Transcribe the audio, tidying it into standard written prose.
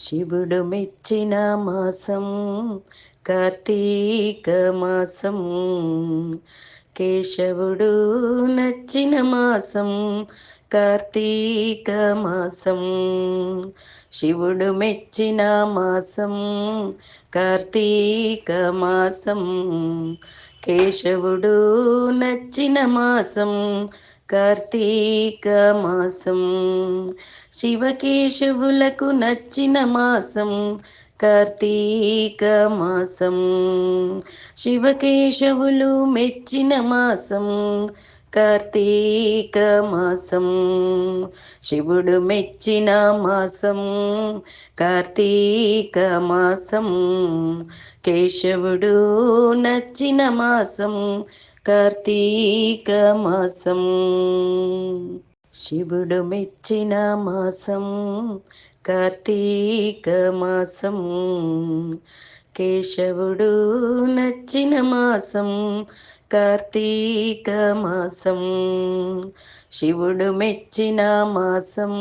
శివుడు మెచ్చిన మాసం కార్తీక మాసం, కేశవుడు నచ్చిన మాసం కార్తీక మాసం. శివుడు మెచ్చిన మాసం కార్తీక మాసం, కేశవుడు నచ్చిన మాసం కార్తీక మాసం. శివకేశవులకు నచ్చిన మాసం కార్తీక మాసం. శివకేశవులు మెచ్చిన మాసం కార్తీక మాసం. శివుడు మెచ్చిన మాసం కార్తీక మాసం, కేశవుడు నచ్చిన మాసం కార్తీక మాసం. శివుడు మెచ్చిన మాసం కార్తీక మాసం, కేశవుడు నచ్చిన మాసం కార్తీక మాసం. శివుడు మెచ్చిన మాసం